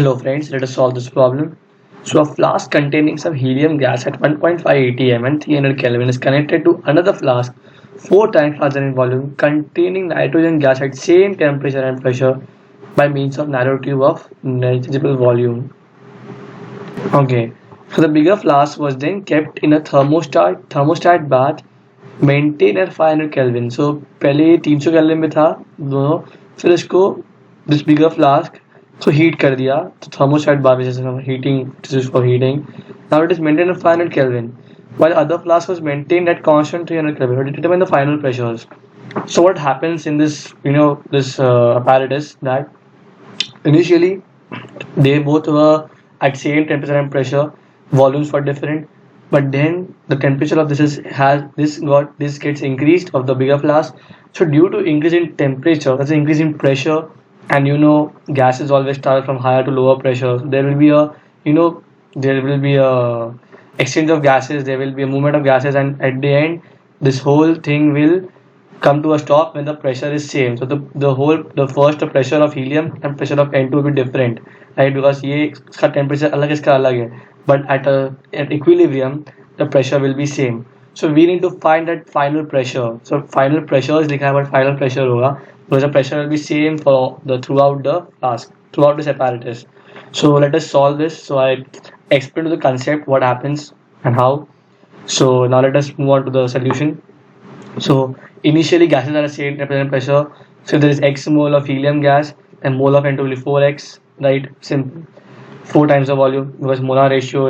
Hello friends, let us solve this problem. So a flask containing some helium gas at 1.5 atm and 300 Kelvin is connected to another flask 4 times larger in volume containing nitrogen gas at same temperature and pressure by means of narrow tube of negligible volume. Okay, so the bigger flask was then kept in a thermostat bath maintained at 500 Kelvin. So पहले 300 Kelvin में था दोनों, फिर इसको this bigger flask so heat कर दिया तो thermostat bath which is heating, this is for heating. Now it is maintained at 500 Kelvin while other flask was maintained at constant 300 Kelvin to determine the final pressures. So what happens in this this apparatus that initially they both were at same temperature and pressure, volumes were different, but then the temperature of this gets increased of the bigger flask. So due to increase in temperature, that's an increase in pressure, and gases always start from higher to lower pressure. So there will be a there will be a exchange of gases, there will be a movement of gases, and at the end this whole thing will come to a stop when the pressure is same. So the first pressure of helium and pressure of N2 will be different, right? Because ये इसका temperature अलग इसका अलग है, but at equilibrium the pressure will be same. So we need to find that final pressure. So final pressure is लिखा है, but final pressure होगा because the pressure will be same for the throughout the flask, throughout this apparatus. So let us solve this. So I explain to the concept what happens and how. So now let us move on to the solution. So initially gases are the same temperature and pressure. So there is x mole of helium gas and mole of N2 will be 4x, right? Simple. 4 times the volume because molar ratio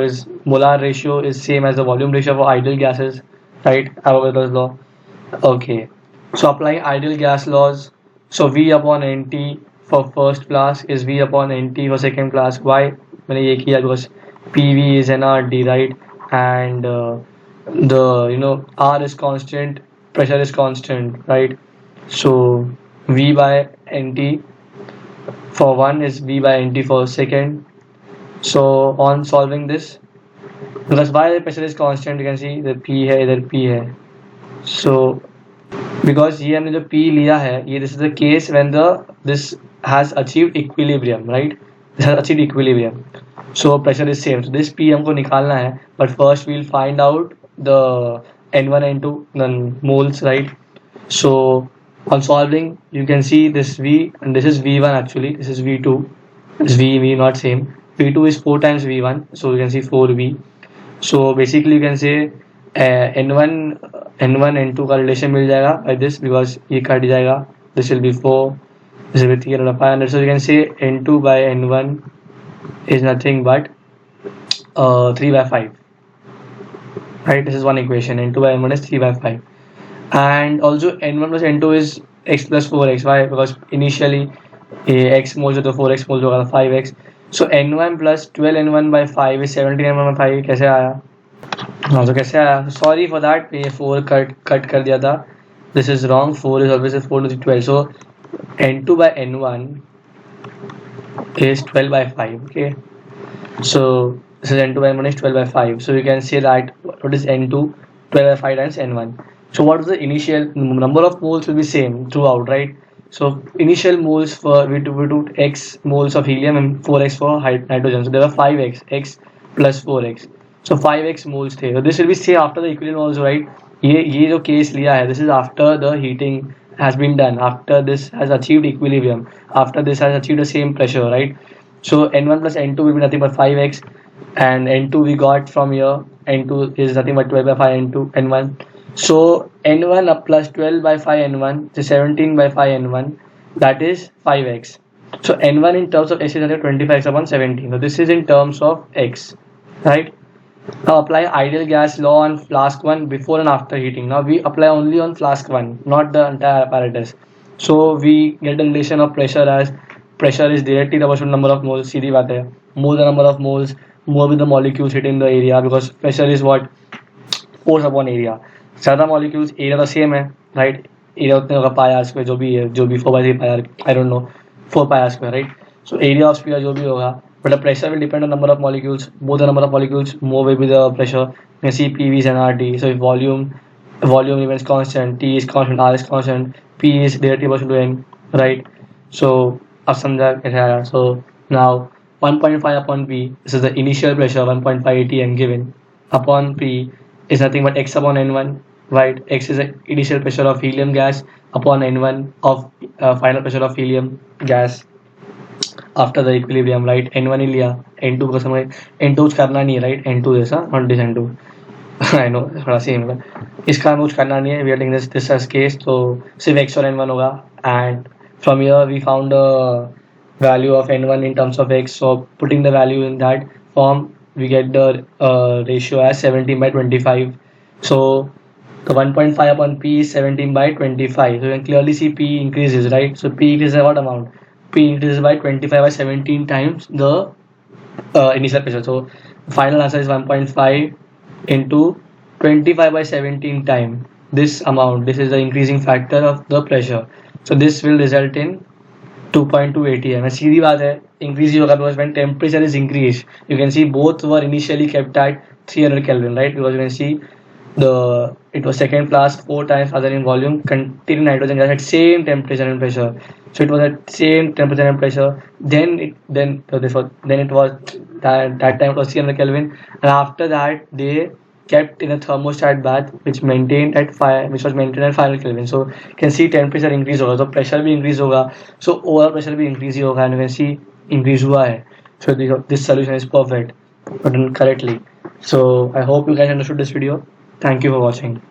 is same as the volume ratio for ideal gases, right? Avogadro's law. Okay. So applying ideal gas laws. So V upon NT for first flask is V upon NT for second flask. Why? मैंने ये किया because PV is nRT, right? And the R is constant, pressure is constant, right? So V by NT for one is V by NT for second. So on solving this, because why the pressure is constant, you can see the P है इधर P है. So because ये हमने जो P लिया है ये this is the case when this has achieved equilibrium, right? This has achieved equilibrium. So pressure is same. So this P हमको निकालना है, but first we'll find out the N1 N2 moles, right? So on solving you can see this V and this is V1 actually, this is V2, this V not same. V2 is 4 times V1, so you can see 4V. So basically you can say N1 N2 का relation मिल जाएगा by this because ये cut जाएगा, this will be 4, this will be 300 500. So you can say N2 by N1 is nothing but 3 by 5, right? This is one equation. N2 by N1 is 3 by 5, and also N1 plus N2 is x plus 4x. Why? Because initially x moles of the 4x moles होगा 5x. So N1 plus 12 N1 by 5 is 17 N1 by 5. कैसे आया? हाँ तो कैसे आया? Sorry for that. ये 4 cut कर दिया था. This is wrong. 4 is always 4 to the 12. So N2 by N1 is 12 by 5. Okay. So this is N2 by N1 is 12 by 5. So you can say that what is N2? 12 by 5 times N1. So what is the initial number of moles will be same throughout, right? So initial moles for we took x moles of helium and 4x for nitrogen. So there were 5x, x plus 4x. So 5x moles थे. So this will be say after the equilibrium also, right? ये जो case लिया है, this is after the heating has been done, after this has achieved equilibrium, after this has achieved the same pressure, right? So N1 plus N2 will be nothing but 5x, and N2 we got from here. N2 is nothing but 12 by 5 N1. So N1 up plus 12 by 5 N1 is 17 by 5 N1, that is 5x. So N1 in terms of x is 25x upon 17. So this is in terms of x, right? Now apply ideal gas law on flask 1 before and after heating. Now we apply only on flask 1, not the entire apparatus. So we get the relation of pressure as pressure is directly proportional to number of moles. सीधी बात है. More the number of moles, more with the molecules hitting the area, because pressure is what? Force upon area. ज़्यादा molecules area तो same है, right? Area उतने होगा pi r square जो भी 4 by 3 pi r, I don't know, 4 pi r square, right? So area of sphere जो भी होगा, but the pressure will depend on number of molecules. More the number of molecules, more will be the pressure. You can see PV is nRT. So if volume remains constant, T is constant, R is constant, P is directly proportional to N, right? So अब समझा कैसे आया. So now 1.5 upon P, this is the initial pressure 1.5 atm given, upon P is nothing but x upon n1, right? X is the initial pressure of helium gas upon n1 of final pressure of helium gas after the equilibrium, right? n1 ही लिया, n2 को समझ, n2 कुछ करना नहीं है, right? n2 जैसा not this n2 I know थोड़ा same है, इसका हमें कुछ करना नहीं है, we are taking this as case, तो सिर्फ x और n1 होगा, and from here we found a value of n1 in terms of x, so putting the value in that form we get the ratio as 17 by 25. So the 1.5 upon P is 17 by 25. So you can clearly see P increases, right? So P increases by what amount? P increases by 25 by 17 times the initial pressure. So final answer is 1.5 into 25 by 17 time this amount. This is the increasing factor of the pressure. So this will result in 2.2 atm. And सीधी बात है, increase ही होगा because when temperature is increased, you can see both were initially kept at 300 Kelvin, right? Because you can see it was second flask 4 times larger in volume, containing nitrogen gas at same temperature and pressure. So it was at same temperature and pressure. Then it was that time it was 300 Kelvin, and after that they kept in a thermostat bath which was maintained at 500 Kelvin. So you can see temperature increase होगा, so pressure भी increase होगा, so overall pressure भी increase ही होगा, and you can see increase हुआ है. So this solution is perfect, but done correctly. So I hope you guys understood this video. Thank you for watching.